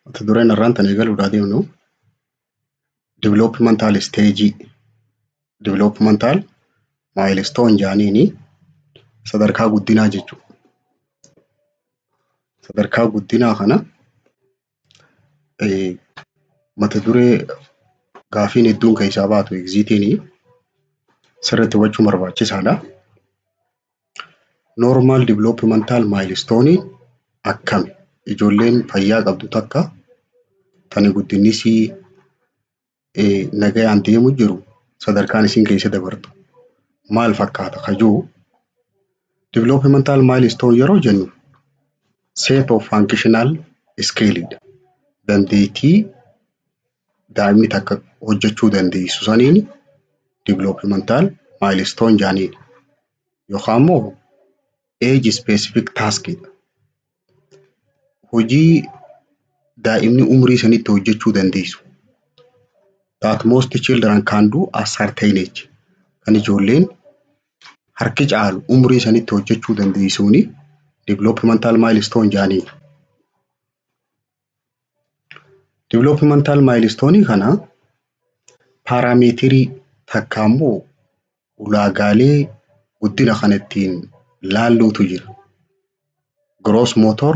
mata dureen irraan tan eegaluudhaa deemnu developmental stage developmental milestone jaaniini sadarkaa guddinaa jechuudha. Sadarkaa guddinaa kana mata duree gaafiin hedduun keessaa baatu egziitiini sirriitti hubachuun barbaachisaadha. Normal developmental milestone akkami ijoolleen fayyaa qabdu takka tani guddinisii nagayaan deemu jiru sadarkaan isiin keessa dabartu maal fakkaata kajuu developmental milestone yeroo jennu set of functional scale dandeettii daa'imni takka hojjechuu dandeessu saniin developmental milestone jaaniin yookaan immoo age specific task hojii daa'imni umrii sanitti hojjechuu dandeessu that most children can do at certain age kan ijoolleen harki caalu umrii sanitti hojjechuu dandeessuuni developmental milestone jaaniin. Developmental milestone kana paarameetirii takka immoo ulaagaalee guddina kana ittiin laalluutu jira. Gross motor,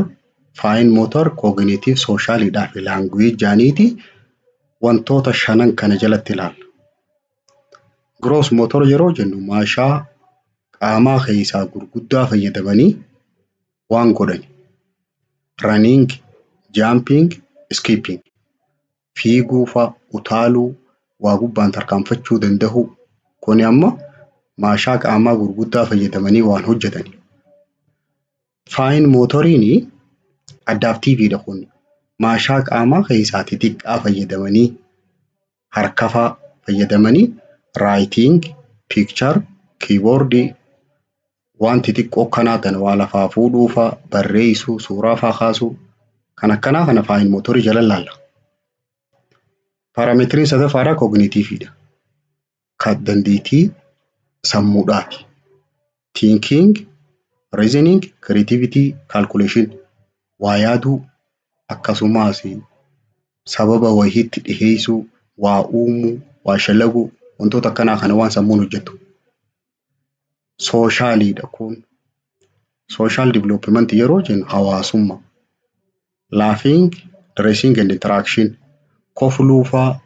fine motor, cognitive, social fi language jaaniiti wantoota shanan kana jalatti ilaalla. Gross motor yeroo jennu maashaa qaamaa keessaa gurguddaa fayyadamanii waan godhan running, jumping, skipping fiiguu fa'a utaaluu waa gubbaan tarkaanfachuu danda'u kuni amma maashaa qaamaa gurguddaa fayyadamanii waan hojjetani. Fine motoriin adaptiiviidha kun maashaa qaamaa keessaa xixiqqaa fayyadamanii harka fa'a fayyadamanii writing, picture, keyboard waan xixiqqoo akkanaa tan waa lafaa fuudhuu fa'a barreessuu suuraa fa'a kaasuu kan akkanaa kana fine motorii jala ilaalla. Paarameetiriin sadaffaadhaa kognitiiviidha. Kan dandeettii sammuudhaati. Thinking, reasoning, creativity, calculation waa yaaduu akkasumas sababa wayiitti dhiheessuu, waa uumuu, waa shalaguu wantoota akkanaa kana waan sammuun hojjetu. Sooshaaliidha kun. Social development yeroo jennu hawaasummaa. Laughing, dressing and interaction kofluu fa'a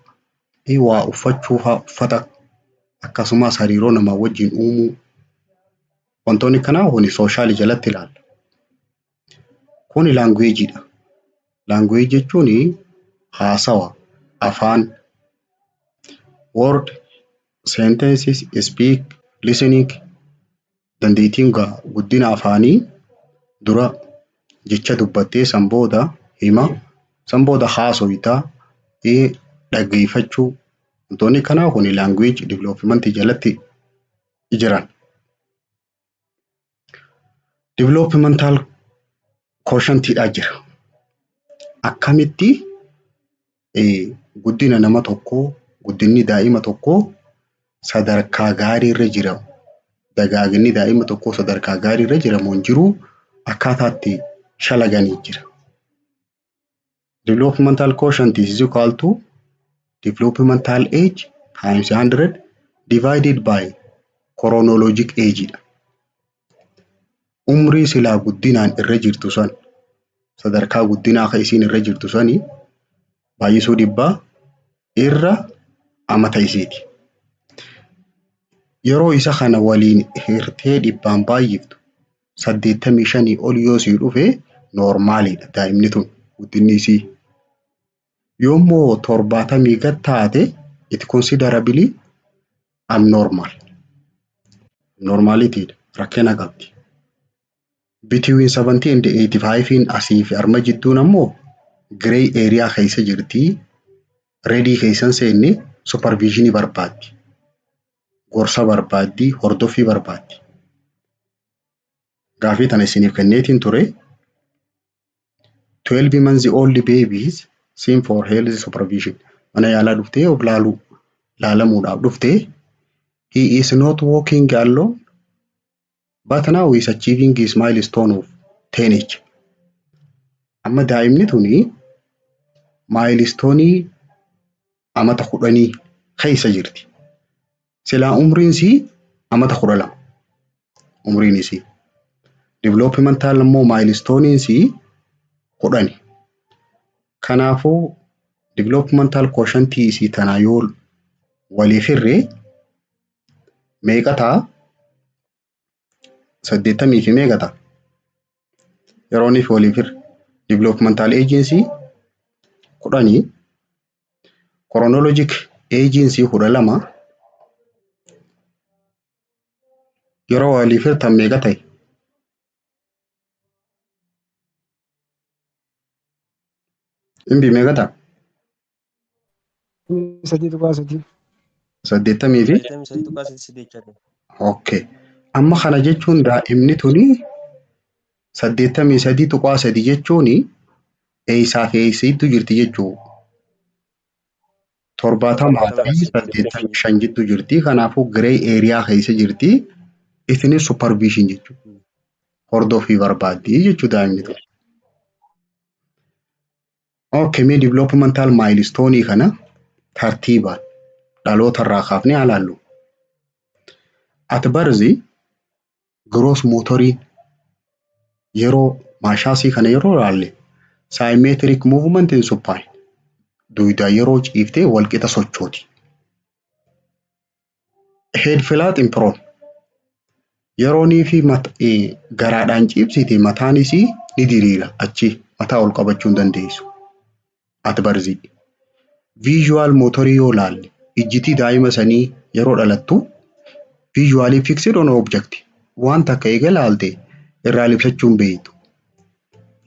waa uffachuu fa'a uffata akkasumas hariiroo namaa wajjin uumuu wantoonni kanaa kuni sooshaali jalatti ilaalla. Kuni laanguweejiidha. Laanguweej jechuun haasawa afaan word sentences speak listening dandeettiin guddina afaanii dura jecha dubbattee san booda hima san booda haasowitaa dhaggeeffachuu wantoonni kanaa kuni laanguweej developmentii jalatti jiran. Developmental quotientidha jira. Akkamitti guddina nama tokkoo guddinni daa'ima tokkoo sadarkaa gaarii irra jira dagaaginni daa'ima tokkoo sadarkaa gaarii irra jiramuun jiru akkaataatti shalaganii jira. Developmental quotient is equal to developmental age times 100 divided by chronologic age. Umrii silaa guddinaan irra jirtu san sadarkaa guddinaa kan isiin irra jirtu sanii baay'isuu dhibbaa irra amata isiiti. Yeroo isa kana waliin hirtee dhibbaan baay'iftu 85 ol yoo sii dhufe noormaaliidha daa'imni tun guddinni isii. Yoommoo 70 gad taate it considerably abnormal. Normalitiidha rakkina qabdi. Between 70 and 85 asii fi arma jidduun ammoo gray area keessa jirti. Ready keessan seenne supervisionii barbaaddi. Gorsa barbaaddi, hordofii barbaaddi. Gaafii tana isiniif kenneetiin ture 12 months old babies seen for health supervision. Mana yaalaa dhuftee of laalamuudhaaf dhuftee he is not walking alone but now he is achieving his milestone of 10 age. Amma daa'imni tuni maayilistoonii amata 10 keessa jirti. Silaa umriin isii amata 12 umriin isii. Developmental immoo maayilistooniin isii 10. Kanaafuu developmental quotient isii tanaa yoo waliif hirree meeqa ta'a? 80 fi meeqa ta'a? Yerooniif waliif hirre developmental agency 10, chronologic agency 12 yeroo waliif hirtan meeqa ta'e? Imbi meeqa ta'a? 3.3 80 fi 83 okay. Amma kana jechuun daa'imni tuni 83.3 jechuun eessaa fi eessiitu jirti jechuu. 70 fi 85 jittu jirti. Kanaafuu grey area keessa jirti. Isinis supervision jechuudha. Hordofii barbaaddi jechuu daa'imni tuni. Okay, mee developmental milestone kana tartiibaan dhaloota irraa kaafnee haa ilaallu. At birth gross motoriin yeroo maashaasii kana yeroo ilaalle symmetric movement in supine duwidaan yeroo ciiftee walqixa sochooti. Head flat in prone yeroonii fi garaadhaan ciibsite mataan isii ni diriira achi mataa ol qabachuu hin dandeessu. At birth visual motorii yoo ilaalle ijjitii daa'ima sanii yeroo dhalattu visually fixed on object wanta akka eega ilaalte irraa ibsachuu hin beektu.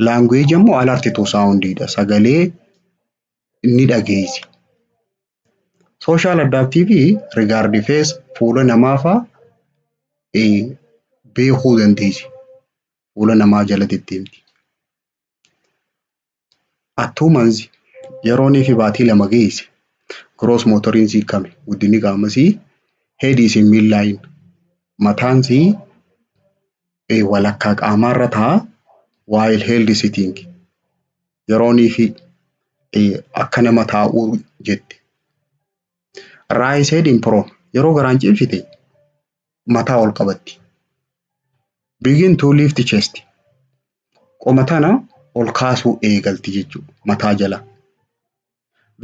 Language immoo alert to sound dha. Sagalee ni dhageessi. Social adaptive regard face fuula namaa fa'aa beekuu dandeessi. Fuula namaa jala deddeemti. At 2 months yeroonii fi baatii 2 geesse gross motoriin sii kame guddinni qaamasii head is in midline mataan sii walakkaa qaamaarra ta'a while held sitting yeroonii fi akka nama taa'uu jette. Rise head in prone yeroo garaan ciibsite mataa ol qabatti. Begin to lift chest qoma tana ol kaasuu eegalti jechuudha mataa jala.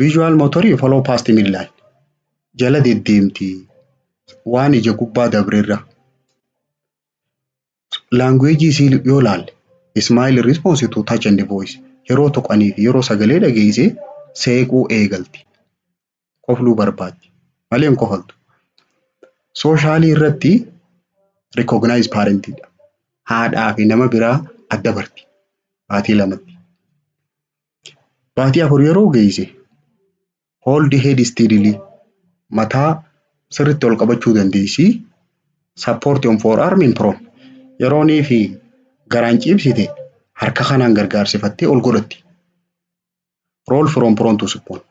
Visual motorii follow past midline jala deddeemti waan ija gubbaa dabreerra. Language isii yoo ilaalle smile response to touch and voice yeroo tuqanii fi yeroo sagalee dhageesse seequu eegalti. Kofluu barbaaddi malee hin kofaltu. Soshaalii irratti recognize parent dha. Haadhaa fi nama biraa adda barti. Baatii 2tti. Baatii 4 yeroo geesse hold head steadily mataa sirriitti ol qabachuu dandeessi. Support on forearm in prone yeroonii fi garaan ciibsite harka kanaan gargaarsifattee ol godhatti. Roll from prone to supine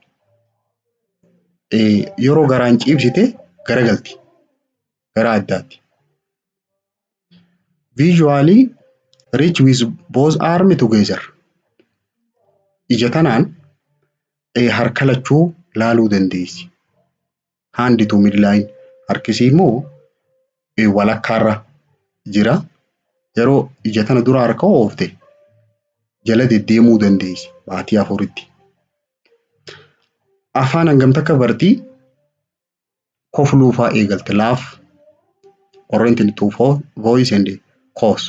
yeroo garaan ciibsite garagalti gara addaatti. Visually reach with both arm together ija tanaan harka lachuu laaluu dandeessi. Hand to midline harkisii immoo walakkaarra jira. Yeroo ija tana dura harka oofte jala deddeemuu dandeessi baatii 4tti. Afaan hangam takka bartii kofluu fa'aa eegalte laaf oriented to voice and cause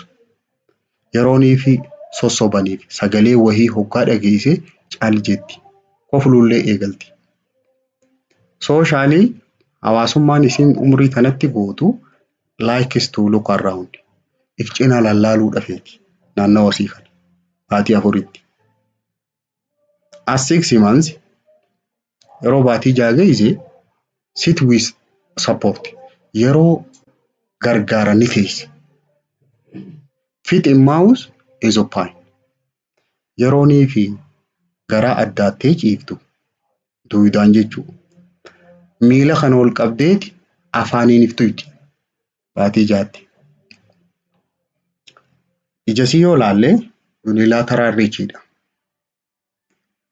yeroonii fi sossobanii fi sagalee wahii hoggaa dhageesse caal jetti. Kofluullee eegalti. Soshaalii hawaasummaan isin umrii kanatti gootu likes to look around if cinaa lallaaluu dhafeeti naannawa isii kana baatii 4tti. As 6 months yeroo baatii 6 geesse sit with support yeroo gargaara ni teessi. Fit in mouth is open yeroonii fi garaa addaattee ciiftu duwidaan jechuudha. Miila kana ol qabdeeti afaaniin iftuuti baatii 6tti. Ijasii yoo ilaalle unilateral reach dha.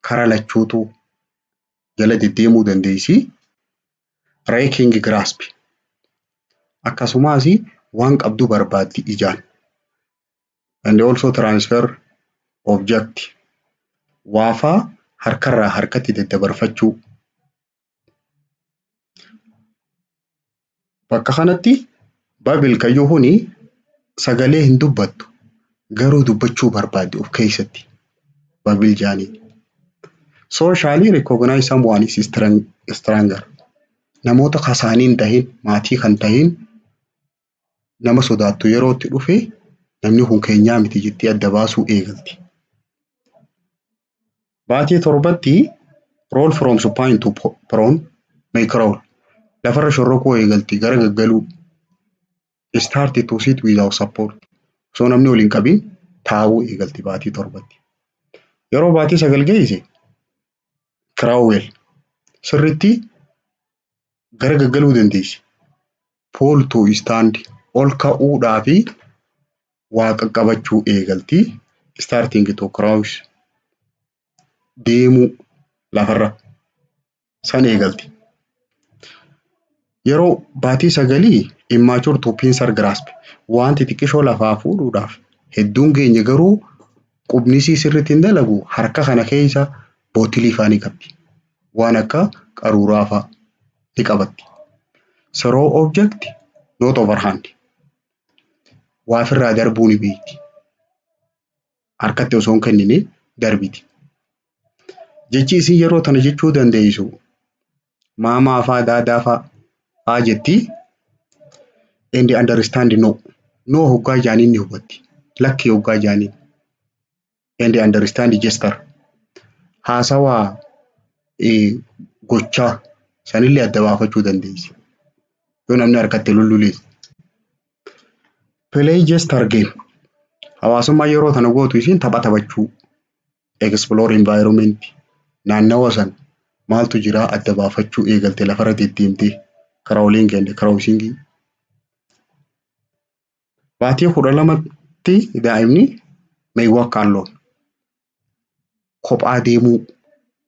kara lachuutu jala deddeemuu dandeessi. Raking grasp akkasumas waan qabdu barbaaddi ijaan. And also transfer object waafaa harkarraa harkatti daddabarfachuu. Bakka kanatti babil kayyuu huni sagalee hin dubbattu garuu dubbachuu barbaaddi of keessatti babil jaanii. Socially recognize someone is stronger. Namoota kasaaniin tahin maatii kan tahin nama sodaattu yeroo itti dhufe namni kun keenyaa miti jettee adda baasuu eegalti. Baatii torbatti roll from supine to prone make roll. Lafarra shorrokoo eegalti gara gaggaluu. Start to sit without support. So namni waliin qabin taa'uu eegalti baatii torbatti. Yeroo baatii 9 geesse crawl sirriitti gara gaggaluu dandeessi. Fall to stand ol ka'uudhaa fi waa qaqqabachuu eegalti. Starting to crouch deemuu lafarra san eegalti. Yeroo baatii 9 immature to pincer grasp wanti xiqqishoo lafaa fuudhuudhaaf hedduun keenya garuu qubnisii sirriitti hin dalagu harka kana keessa bootilii faanii qabdi. Waan akka qaruuraa fa'a ni qabatti. Throw object not overhand. Waafirraa darbuu ni beekti. Harkatti osoo hin kennine darbiti. Jechi isin yeroo tana jechuu dandeessu maamaa fa'aa daadaa fa'aa jetti. And understand no. No hoggaa jaaniin ni hubatti. Lakki hoggaa jaaniin. And understand gesture. Haasawaa gochaa sanillee adda baafachuu dandeessi. Yoo namni harkatti lullulees. Play gesture game. Hawaasummaa yeroo tana gootu isin taphachuu. Explore environment. Naannawa san maaltu jira adda baafachuu eegalte lafarra deddeemtee crawling and crouching. Baatii 12tti daa'imni may walk alone. Kophaa deemuu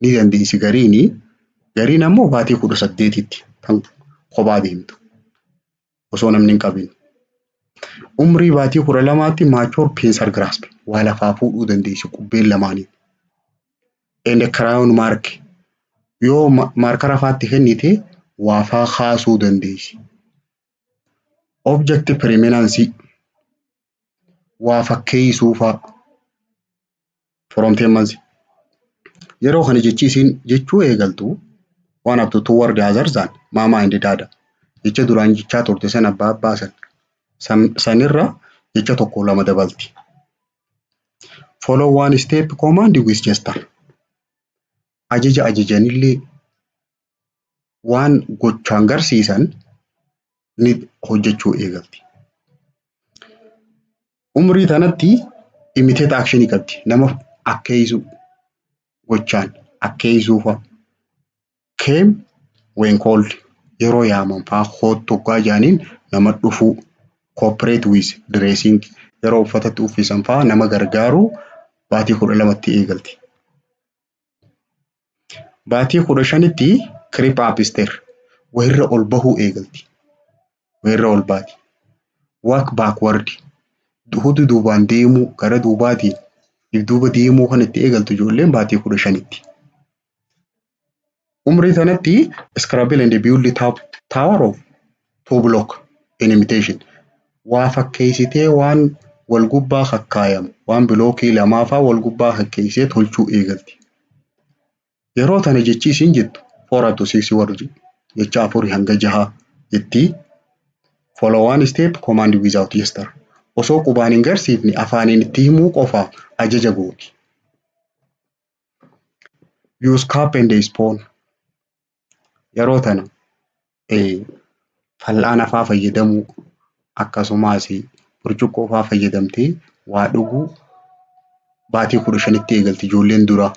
ni dandeessi gariin ammoo baatii 18tti kan kophaa deemtu osoo namni hin qabin. Umrii baatii 12tti mature pincer grasp waa lafaa fuudhuu dandeessi qubbeen lamaanii. And crown mark yoo maarkara faatti kennite waafaa kaasuu dandeessi. Object preeminence waa fakkeessuu fa'a. From teemmansi. Yeroo kana jechi isin jechuu eegaltu waan abtu toward other than mama and dada. Jecha duraan jechaa turte san abbaa abbaasan. Sanirra jecha tokko lama dabalti. Follow one step command with gesture. Ajajanillee waan gochaan garsiisan ni hojjechuu eegalti. Umrii tanatti imitate action qabdi. Nama akkeessu gochaan akkeessuu fa'a. Came when called yeroo yaaman fa'a hootu gaajaniin nama dhufuu. Cooperate with dressing yeroo uffatatti uffisan fa'a nama gargaaru baatii 12tti eegalti. Baatii 15tti creep up stair wayirra ol bahuu eegalti. Wayirra ol baati. Walk backward hudu duubaan deemuu gara duubaatiin duuba deemuu kan itti eegaltu ijoolleen baatii 15tti. Umrii tanatti scrabble and build tower of two block in imitation. Waa fakkeessitee waan wal gubbaa kakkaayamu waan bilookii lamaafaa wal gubbaa fakkeessee tolchuu eegalti. Yeroo tana jechi isin jettu 4 to 6 word jecha 4 hanga 6 jetti. Follow one step command without gesture. Osoo qubaan hin garsiifne afaaniin itti himuu qofa ajaja gooti. Use cup and spoon. Yeroo tana fal'aana fa'aa fayyadamuu akkasumas burcuqqoo fa'aa fayyadamtee waa dhuguu baatii 15tti eegalti ijoolleen dura.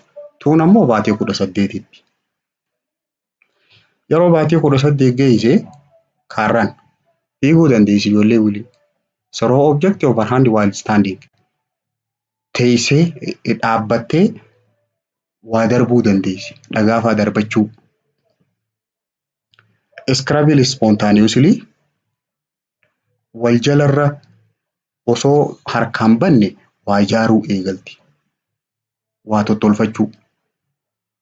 Tuun ammoo baatii 18tti. Yeroo baatii 18 geesse kaarraan fiiguu dandeessi ijoollee waliin. Throw object overhand while standing. Teessee dhaabbattee waa darbuu dandeessi. Dhagaa fa'aa darbachuu. Scrabble spontaneously wal jalarra osoo harkaan banne waa ijaaruu eegalti. Waa tottolfachuu.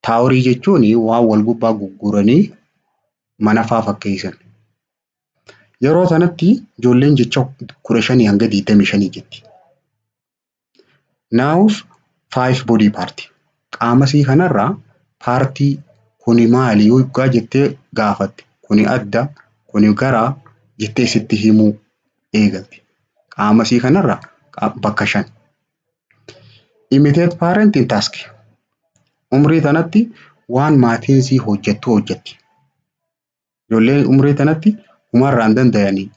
Taaworii jechuun waan wal gubbaa gugguranii mana fa'aa fakkeessan. Yeroo sanatti ijoolleen jecha 15 hanga 25 jetti. Now 5 body part. Qaamasii kanarraa paartii kuni maali yoo jettee gaafatte. Kuni adda, kuni garaa jettee sitti himuu eegalti. Qaamasii kanarraa bakka 5. Imitate parenting task. Umrii tanatti waan maatiin sii hojjettu hojjetti. Ijoolleen umrii tanatti umarraan danda'anii.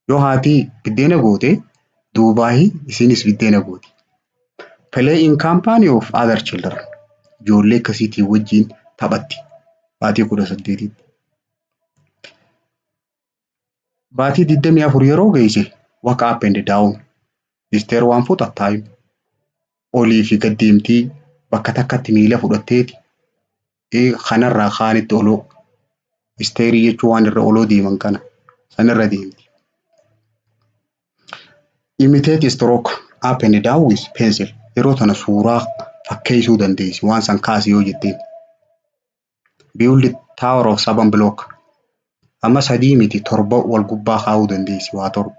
Yoo haati biddeena goote duubaahi isinis biddeena gooti. Play in company of other children. Ijoollee akkasiitii wajjin taphatti. Baatii 18. Baatii 24 yeroo geesse walk up and down. Listeer waan fuuta time. Olii fi gad deemtii bakka takkatti miila fudhatteeti. Kanarraa kaanitti oloo. Listeerii jechuun waan irra oloo deeman kana. Sanirra deemti. Imitate stroke up and down with pencil. Yeroo tana suuraa fakkeessuu dandeessi waan san kaasii yoo jetteen. Build tower of 7 block. Amma 3 miti 7 wal gubbaa kaa'uu dandeessi waa 7.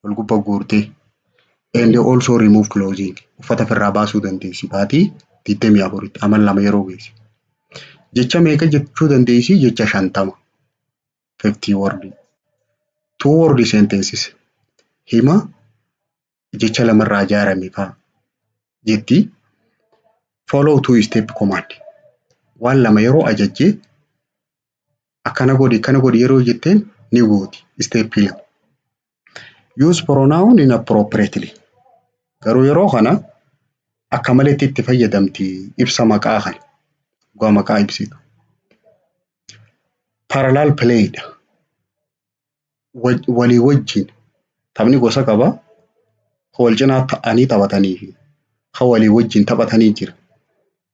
Wal gubbaa guurtee. And also remove clothing. Uffata ofirraa baasuu dandeessi. Baatii 24 amal 2 yeroo geesse. Jecha meeqa jechuu dandeessi? Jecha 50. 50 word. 2 word sentences. Hima jecha lamarraa ijaarame fa'aa jetti. Follow 2 step command. Waan lama yeroo ajajjee akkana godhi yeroo jetteen ni gooti. Step 2. Use pronoun inappropriately. Garuu yeroo kana akka maleetti itti fayyadamti ibsa maqaa kana. Dhugaa maqaa ibsitu. Parallel play. Walii wajjin taphni gosa qaba. Wal cinaa ta'anii taphatanii fi walii wajjin taphatanii jira.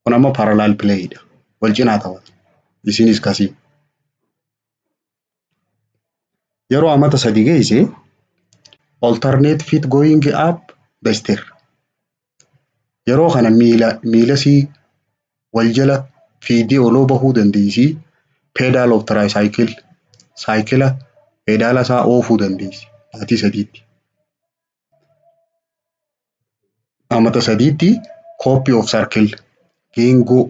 Kun amma parallel play. Wal cinaa taphatu. Isinis kasii. Yeroo amata 3 geesse alternate feet going up the stair. Yeroo kana miila sii wal jala fiidee oloo bahuu dandeessi. Pedal of tricycle. Saayikila pedaala isaa oofuu dandeessi. Baatii 3tti. Amata 3tti copy of circle. Geengoo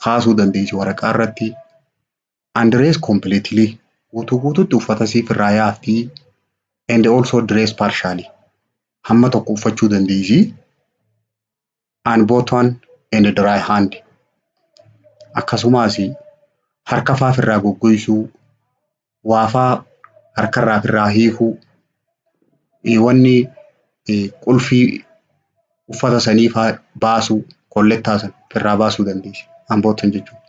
kaasuu dandeessi waraqaa irratti. And dress completely. Guutuutti uffata siif irraa yaaftii. And also dress partially. Hamma tokko uffachuu dandeessi. And button and dry hand. Akkasumas harka fa'aa irraa goggoysuu. Waafaa harkarraa irraa hiikuu. Wanni qulfii uffata sanii fa'aa baasuu kollettaa san irraa baasuu dandeessi. And button jechuudha.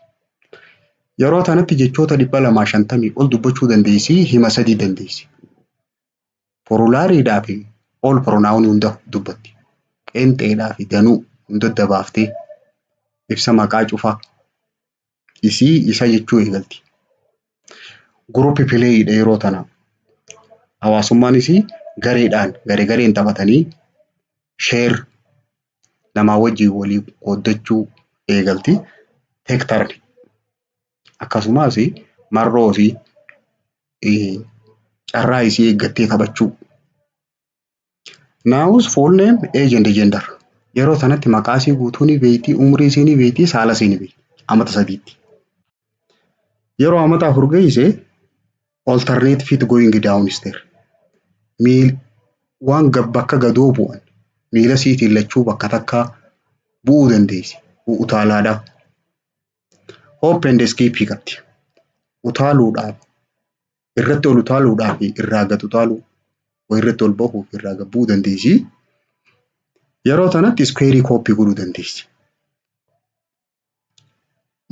Yeroo tanatti jechoota 250 ol dubbachuu dandeessi. Hima 3 dandeessi. Formulaariidhaa fi all pronoun hunda dubbatti. Qeenxeedhaa fi danuu hunda dabaaftee ibsa maqaa cufaa isa jechuu eegalti. Group play yeroo tana. Hawaasummaanis gareen taphatanii share namaa wajjin walii qooddachuu eegalti. Take turn. Akkasumas marroo fi carraa isii eeggattee taphachuu. Noun full name age and gender. Yeroo sanatti maqaa isii guutuu ni beekti, umrii isii ni beekti, saala isii ni beekti. Amata 3tti. Yeroo amata 4 geesse alternate feet going down stair. Waan bakka gadoo bu'an miila isiitiin lachuu bakka takkaa bu'uu dandeessi. Utaalaadhaaf. Hop and escape qabdi. Utaaluudhaaf. Irratti ol utaaluudhaaf irraa gad utaaluu. Irratti ol bahuuf irraa gad bu'uu dandeessi. Yeroo tanatti square copy godhuu dandeessi.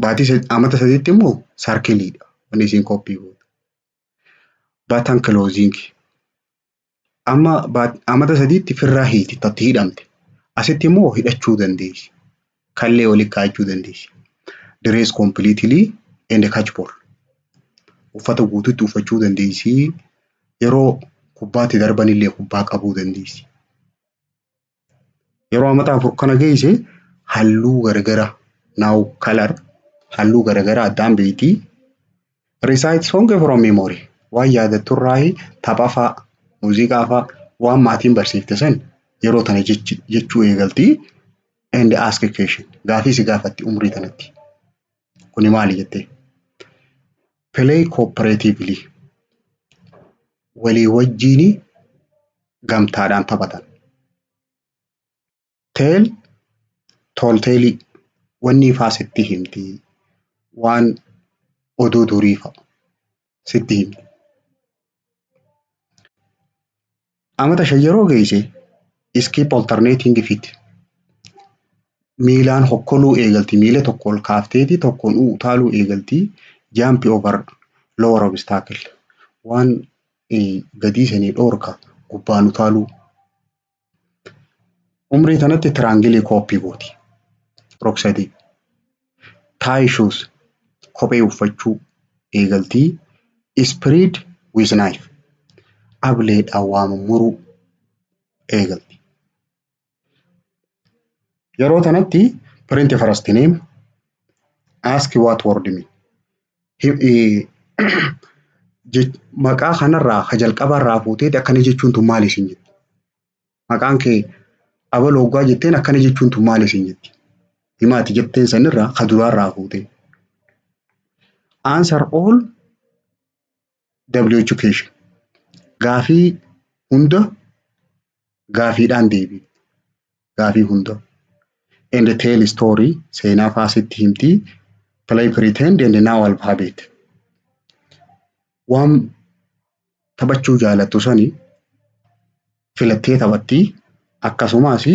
Baatii amata 3tti immoo sarkiliidha. Wanni isiin copy gootu. Button closing. Amma amata 3tti firraa hiiti tatti hidhamte. Asitti immoo hidhachuu dandeessi. kallee walitti kaa'achuu dandeessi. Dress completely and catch ball. Uffata guutuutti uffachuu dandeessi. Yeroo kubbaatti darbanillee kubbaa qabuu dandeessi. Yeroo amata afur kana geesse halluu garagara now color halluu garagara addaan beekti. Recite song from memory. Waan yaadattu irraa tapha fa'a, muuziqaa fa'a waan maatiin barsiifte san yeroo tana jechuu eegalti. And ask a question. Gaafii si gaafatti umrii tanatti. Kuni maali jettee? Play cooperatively. Walii wajjiin gamtaadhaan taphatan. Tell tolteelii wanni ifaa sitti himti. Waan oduu durii fa'a sitti himti. Amata shan yeroo geesse skip alternating fit. Miilaan hokkoluu eegalti. Miila tokko ol kaafteeti tokkoon utaaluu eegalti. Jump over lower obstacle. Waan gadii sanii dhoorka gubbaan utaaluu. Umrii tanatti triangle copy gooti. Roksadi. Tie shoes. Kophee uffachuu eegalti. Spread with knife. Ableedhaan waa mummuruu eegalti. Yeroo tanatti print first name. Ask what word mean. Maqaa kanarraa jalqabarraa fuuteeti akkana jechuun tun maali isin jetti. Maqaan kee Abaloo Oggaa jetteen akkana jechuun tun maali isin jetti. Himaati jetteen sanirraa kaduraarraa fuutee. Answer all W education. Gaafii hunda gaafiidhaan deebi. Gaafii hunda. And tell story seenaa faasitti himti. Play pretend and now alphabet. Waan taphachuu jaalattu sani filattee taphatti akkasumas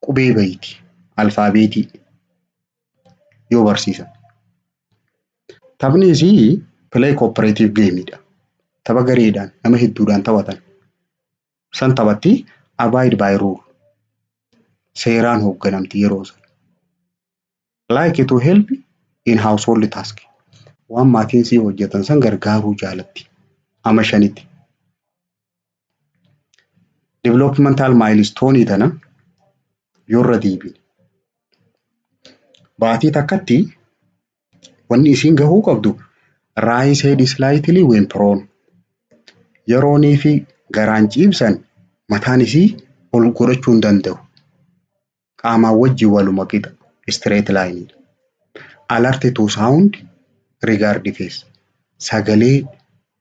qubee bayti alfaabeetii yoo barsiisan. Taphni isii play cooperative game dha. Tapha gareedhaan nama hedduudhaan taphatan. San taphatti abide by rule. Seeraan hoogganamti yeroo san. Like to help in household task. Waan maatiin sii hojjetan san gargaaruu jaalatti. Ama shanitti. Developmental milestone tana yoorra deebine. Baatii takkatti wanni isiin gahuu qabdu rise head slightly when prone. Yeroonii fi garaan ciibsan mataan isii ol godhachuu hin danda'u. Qaamaan wajjii waluma qixa straight line. Alert to sound regard face. Sagalee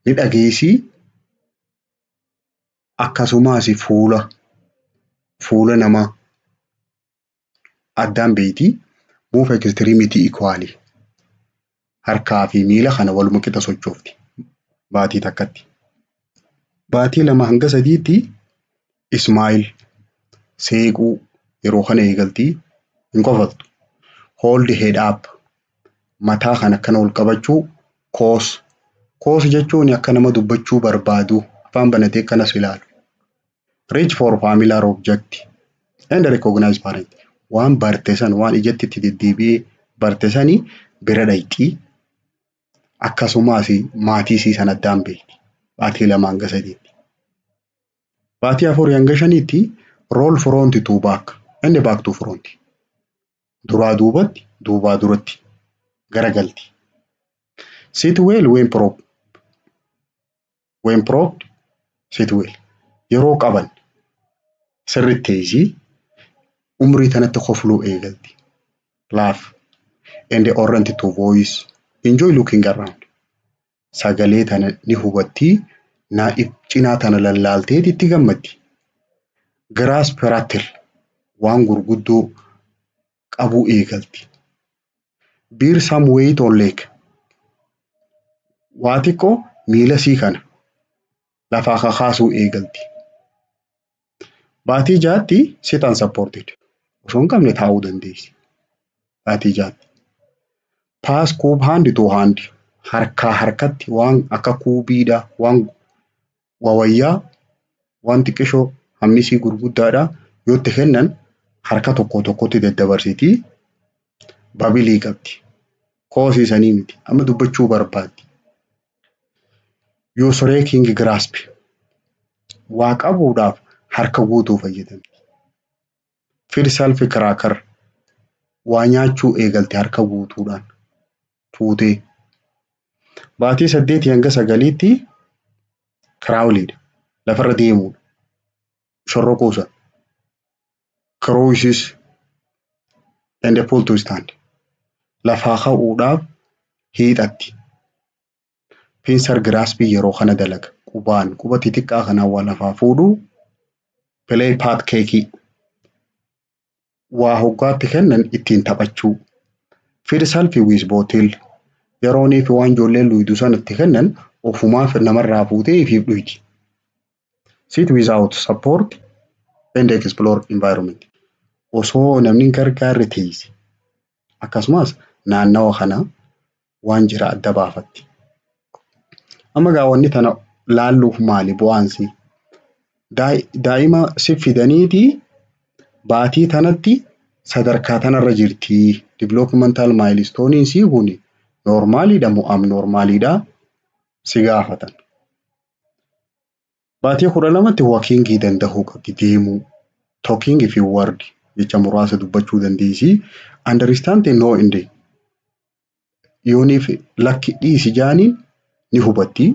ni dhageessi akkasumas fuula namaa addaan beekti. Move extremity equally. Harkaa fi miila kana waluma qixa sochoofti. Baatii takkatti. Baatii lama hanga sadiitti smile seequu yeroo kana eegalti hin qofaltu. Hold head up. Mataa kana akkana ol qabachuu. Course jechuun akka nama dubbachuu barbaadu afaan banatee akkanas ilaalu. Reach for familiar object and recognize parent. Waan barte san waan ijatti itti deddeebi'ee barte sanii bira dhayxii akkasumas maatii isii san addaan beekti. Baatii lama hanga sadiitti. Baatii afur hanga shaniitti roll front to back and back to front. Duraa duubatti duubaa duratti garagalti. Sit well when propped. Sit well. Yeroo qaban sirriitti teessii umrii tanatti qofluu eegalti. Laugh and orient to voice. Enjoy looking around. Sagalee tana ni hubatti naa cinaa tana lallaaltee itti gammaddi. Grasp rattle. Waan gurguddoo qabuu eegalti. Bear some weight on leg. Waa xiqqoo miila sii kana lafaa kakaasuu eegalti. Baatii jaatti sit unsupported. Osoo hin qabne taa'uu dandeessi. Baatii jaatti. Pass cube hand to hand. Harkaa harkatti waan akka kuubiidha. Waan wawayyaa waan xiqqishoo hammisii gurguddaadha. Yoo itti kennan harka tokkotti daddabarsitii babilii qabdi. Koosiisanii miti. Amma dubbachuu barbaaddi. Yoo soree king grasp waa qabuudhaaf harka guutuu fayyadamti. Firsalfi kiraakar waa nyaachuu eegalte harka guutuudhaan fuutee. Baatii 8 hanga 9tti kiraawliidha. Lafarra deemuudha. Shorroquusa. Cruises and the pull to stand. Lafaa ka'uudhaaf hiixatti. Pinsar graspi yeroo kana dalaga. Quba xixiqqaa kanaan waa lafaa fuudhuu. Play part keekii. Waa hoggaatti kennan ittiin taphachuu. Firsalfi with bottle. Yeroonii fi waan ijoolleen luyidu sanatti kennan ofumaaf namarraa fuutee ifiif dhuydi. Sit without support and explore environment. Osoo namni gargaarre teessi. Akkasumas naannawa kana waan jira adda baafatti. Amma gaawwanni tana laalluuf maali bu'aansi? Daa'ima si fidaniiti baatii tanatti sadarkaa tanarra jirti. Developmental milestone si kuni normaaliidha moo abnormaaliidha si gaafatan. Baatii 12tti walkingii danda'uu qabdi deemuu. Talking fi word jecha muraasa dubbachuu dandeessi. Understand and know in the yooniif lakki dhiisi jaaniin ni hubatti.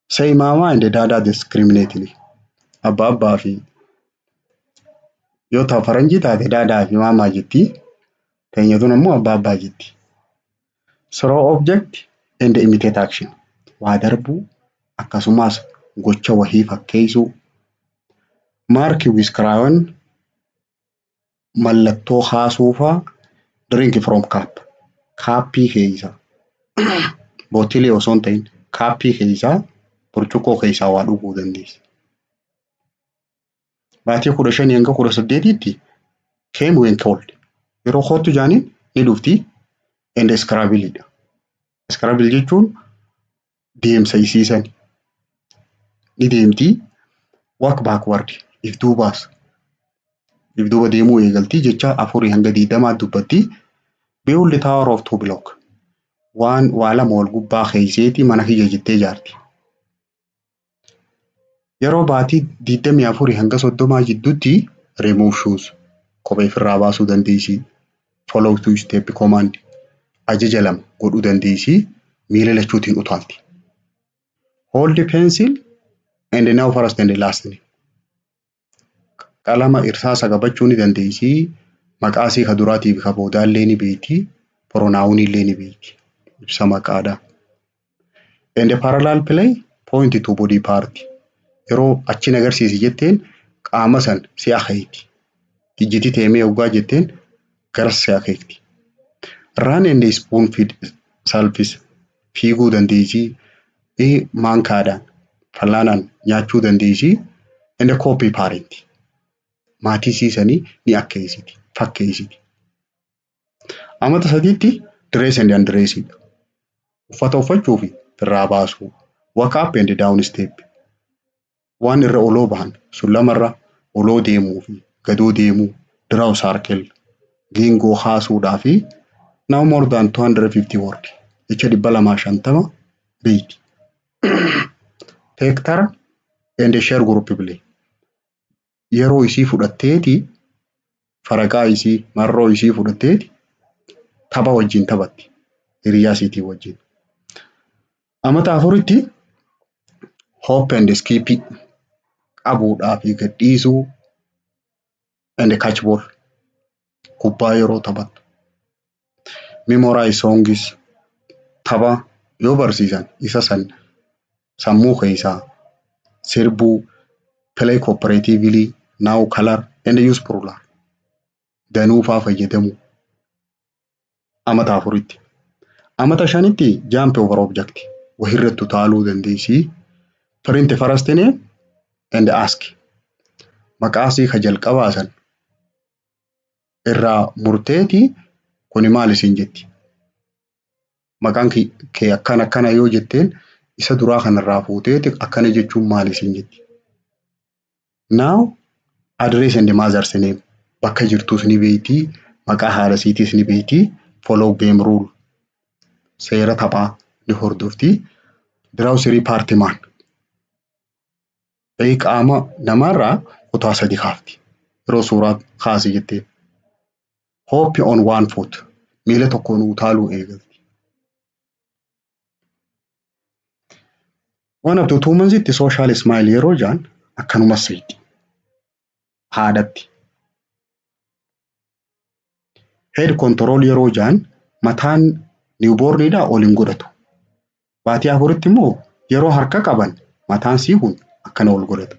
Say mama and dada discriminately. Abbaa fi yoo ta'u faranjii taate daadaa fi maamaa jetti. Teenyatuun ammoo abbaa jetti. Throw object and imitate action. Waa darbuu akkasumas gocha wahii fakkeessuu. Mark with crayon mallattoo haasuufaa. Drink from cup. Kaappii keessa. Bootilee osoo hin ta'in kaappii keessa burcuqqoo keessaa waa dhuguu dandeessa. Baatii 15 hanga 18tti came when cold. Yeroo hoottu jaaniin ni dhufti and scrabble. Scrabble jechuun deemsa isiisan. Ni deemti walk backward if duubaas. If duuba deemuu eegalti jecha 4 hanga 20 dubbatti. Build the tower of 2 block. Waan waa lama wal gubbaa keeyseeti mana kiyya jettee ijaarti. Yeroo baatii 24 hanga 30 jidduutti remove shoes. Kophee ofirraa baasuu dandeessi. Follow 2 step command. Ajaja 2 godhuu dandeessi. Miila lachuutiin utaalti. Hold the pencil and now first and last. Qalama irsaasa qabachuu ni dandeessi. Maqaasii ka duraatii fi ka boodaallee ni beekti. Pronoun illee ni beekti. Ibsa maqaadha. And the parallel play point to body part. Yeroo achi agarsiisi jetteen qaama san si akeekti. Ijjiti teemee hoggaa jetteen garas si akeekti. Run and spoon feed salphis. Fiiguu dandeessi. Maankaadhaan fallaanaan nyaachuu dandeessi. And the copy parent. Maatii siisanii ni akkeessiti. Fakkeessiti. Amata 3tti dress and undress. Uffata uffachuu fi irraa baasuu. Walk up and down step. Waan irra oloo bahan sun lamarra oloo deemuu fi gadoo deemuu. Draw circle. Geengoo haasuudhaa fi now more than 250 word. Jecha 250 beekti. Take turn and share group play. Yeroo isii fudhatteeti faraqaa isii marroo isii fudhatteeti tapha wajjin taphatti. Hiriyaa isiitii wajjin. Amata 4tti hop and skip qabuudhaa fi gadhiisuu and catch ball. Kubbaa yeroo taphattu. Memorize songs. Tapha yoo barsiisan isa san sammuu keessaa sirbuu. Play cooperatively. Now color and use plural. Danuufaa fayyadamu. Amata 4tti. Amata 5tti jump over object. Wahirratti utaaluu dandeessi. Print first name and ask. Maqaasii ka jalqabaa san irraa murteeti kuni maal isin jetti. Maqaan kee akkana yoo jetteen isa duraa kanarraa fuuteeti akkana jechuun maal isin jetti. Now address and mother's name. bakka jirtus ni beekti, maqaa haadha isiitiis ni beekti, follow game rule seera taphaa ni hordofti. Browserii paartimaan qaama namaarraa kutaa 3 kaafti. Yeroo suuraa kaase jettee. Hop on one foot miila tokkoon utaaluu eegalti. One of the two months itti social smile yeroo jaan akkanumas seeti. Haadhatti. Head control yeroo jaan mataan newbornidhaa ol hin godhatu. Baatii afuritti immoo yeroo harka qaban mataan siihun akkana ol godhata.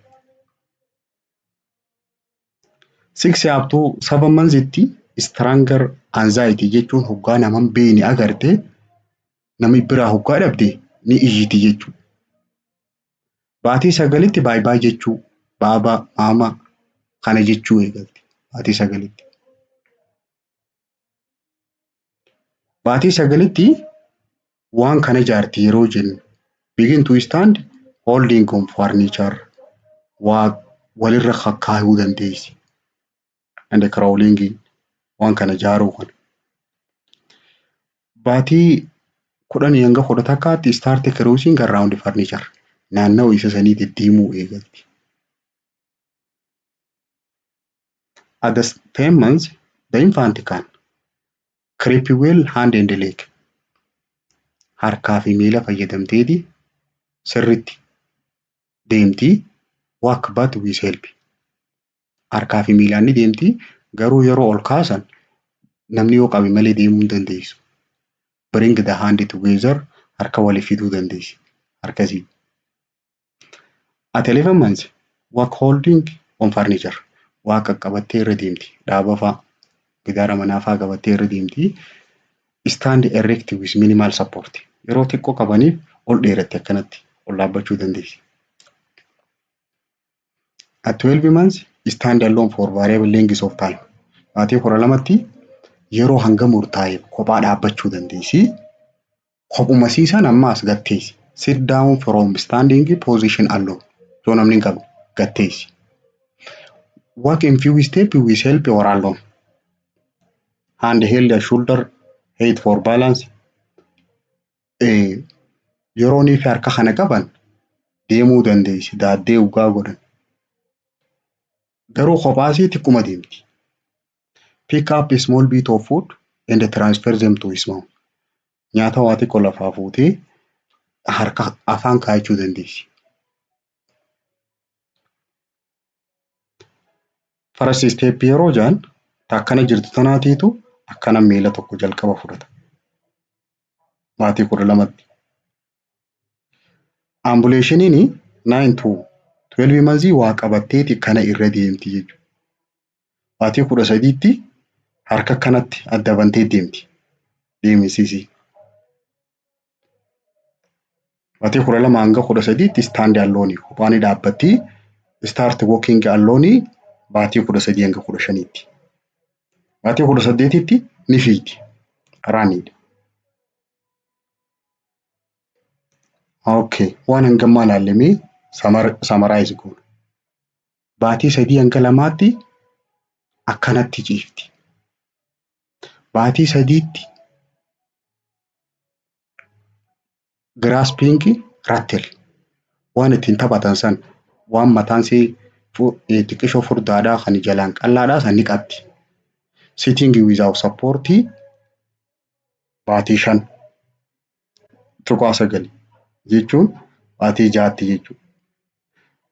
6 up to 7 months itti stronger anxiety jechuun hoggaa naman beeni agarte nami biraa hoggaa dhabde ni iyyiti jechuu. Baatii 9tti baay'ee jechuu baaba maama kana jechuu eegalti. Baatii 9tti. Baatii 9tti waan kana jaarti yeroo jennu begin to stand holding on furniture waa walirra kakkaayuu dandeessi. And crawling waan kana jaaruu kana. Baatii 10 hanga 11tti start cruising around furniture. Naannoo isa sanii deddeemuu eegalti. At the 10 months, the infant can creep well hand and leg. Harkaa fi miila fayyadamteeti sirriitti deemti walk but with help. Harkaa fi miilaan ni deemti garuu yeroo ol kaasan namni yoo qabe malee deemuu hin dandeessu. Bring the hand together harka waliif fiduu dandeessi. Harkasii. At 11 months, walk holding on furniture. Waa qaqqabattee irra deemti. Dhaaba fa'aa gidaara manaa fa'aa qabattee irra deemti. Stand erect with minimal support. Yeroo xiqqoo qabaniif ol dheeratte akkanatti ol dhaabbachuu dandeessi. At 12 months, stand alone for variable lengths of time. Baatii 12tti yeroo hanga murtaa'eef kophaa dhaabbachuu dandeessi. Kophuma siisan ammaas gatteessi. Sit down from standing position alone. Yoo namni hin qabu gatteessi. Walk in few steps with help or alone. Hand held the shoulder, head for balance. Yeroo ni fi harka kana qaban deemuu dandeessi. Daaddee ugaa godhan. Garuu kophaasii xiqquma deemti. Pick up a small bit of food and transfer them to his mouth. Nyaata waa xiqqoo lafaa fuutee harka afaan kaa'achuu dandeessi. First step yeroo jaan akkana jirtu tanaatiitu akkana miila tokko jalqaba fudhata. Baatii 12tti. Ambulationiin 9 to 12 months waa qabatteeti kana irra deemti jechuudha. Baatii 13tti harka kanatti adda bantee deemti. Deemisiisii. Baatii 12 hanga 13tti stand alone kophaan dhaabbatti. Start walking alone baatii 13 hanga 15tti. Baatii 18tti ni fiigdi. Raanidha. Okay, waan hangammaa ilaallamee summarize goona. Baatii 3 hanga 2tti akkanatti ciifti. Baatii 3tti grasping rattle waan ittiin taphatan san waan mataan see xiqqishoo furdaadhaa kan jalaan qallaadhaa san ni qabdi. Sitting without support baatii 5 tuqaa 9 jechuun baatii 6tti jechuudha.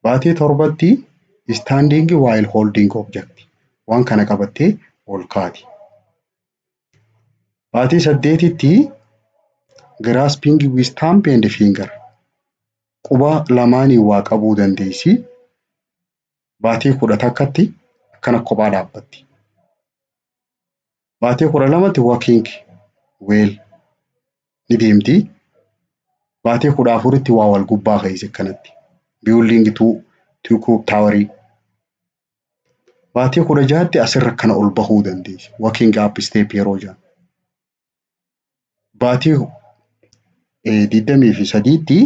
Baatii 7tti standing while holding object waan kana qabattee ol kaati. Baatii 8tti grasping with thumb and finger quba lamaanii waa qabuu dandeessi. Baatii 11tti akkana kophaa dhaabbatti. Baatii 12tti walking well ni deemti. Baatii 14tti waa wal gubbaa keessa kanatti. Building two cook tower. Baatii 16tti asirra kana ol bahuu dandeessi. Walking up step yeroo jaan. Baatii 23tti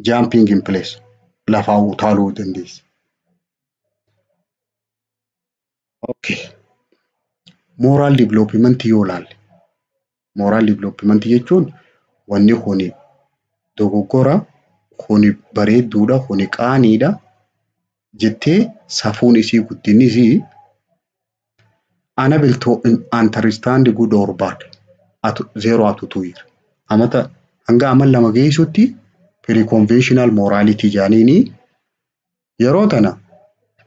jumping in place lafaa utaaluu dandeessi. Okay. Moral development yoo ilaalle. Moral development jechuun wanni kuni dogoggora, kuni bareedduudha, kuni qaaniidha jettee safuun isii guddinni isii unable to understand good or bad at 0 to 2 years. Hanga amal lama geessutti pre-conventional morality jaaniini yeroo tana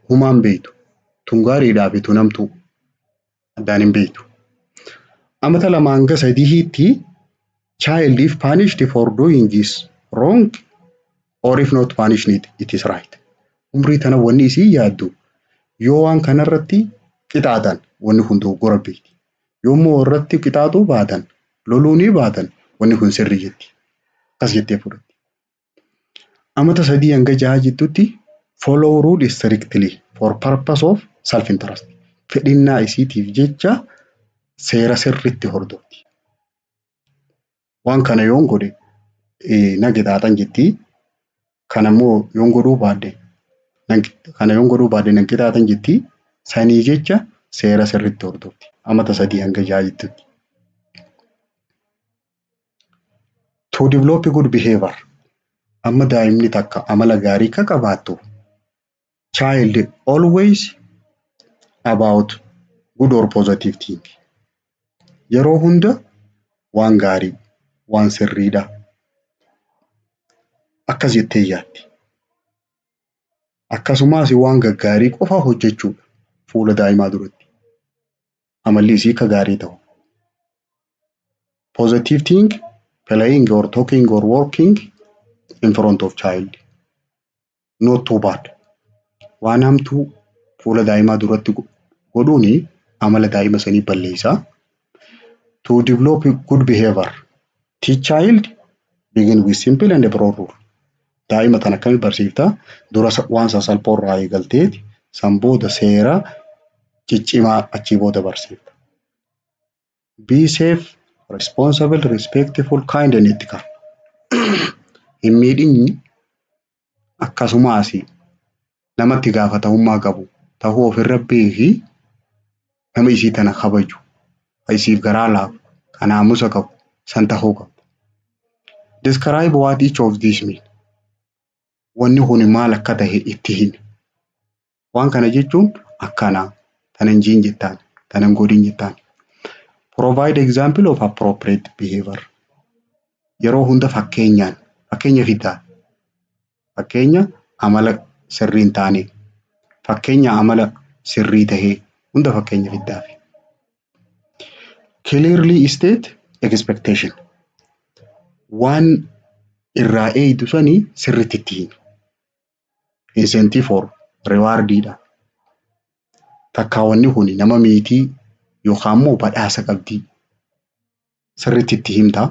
humaan beektu. Tun gaariidhaa fi tun hamtuu addaan hin beektu. Amata lama hanga sadiitti child if punished for doing is wrong or if not punished it is right. Umrii tana wanni isii yaaddu yoo waan kanarratti qixaatan wanni kun dogoggora beekti. Yoommoo irratti qixaatuu baatan loluunii baatan wanni kun sirrii jetti. Akkas jettee fudhatti. Amata 3 hanga 6 jettutti follow rule strictly for purpose of self interest. Fedhinnaa isiitiif jecha seera sirriitti hordofti. Waan kana yoon godhe na qixaatan jetti. Kanammoo yoon godhuu baadde nan qixaatan jetti. Sanii jecha seera sirriitti hordofti. Amata 3 hanga 6 jettutti. To develop good behavior. Amma daa'imni takka amala gaarii akka qabaattu child always about good or positive thing. Yeroo hunda waan gaarii, waan sirriidha. Akkas jettee yaaddi. Akkasumas waan gaggaarii qofa hojjechuudha fuula daa'imaa duratti. Amalli isii akka gaarii ta'u. Positive thing, playing or talking or working in front of child. Not too bad. Waan hamtuu fuula daa'imaa duratti godhuuni amala daa'ima sanii balleessa. To develop good behavior, teach child begin with simple and broad rule. Daa'ima tana akkamitti barsiifta? Dura waan sasalphoo irraa eegalteeti san booda seera ciccimaa achii booda barsiifta. Be safe, responsible, respectful, kind and ethical. Hin miidhinyi akkasumas namatti gaafatamummaa qabu ta'uu ofirra beeki nama isii tana kabaju. Isiif garaa laafu kan naamusa qabu san ta'uu qabu. Describe what each of these mean. Wanni kun maal akka tahe itti himi. Waan kana jechuun akkana tan hin jiin jettaan tan hin godhin jettaan. Provide example of appropriate behavior. Yeroo hunda fakkeenya fidaa. Fakkeenya amala sirrii hin taane. Fakkeenya amala sirrii tahee hunda fakkeenya fidaafi. Clearly state expectation. Waan irraa eeydu sanii sirriitti itti himi. Incentive for rewardidha. Takka wanni kun nama meetii yookaan immoo badhaasa qabdi. Sirriitti itti himta.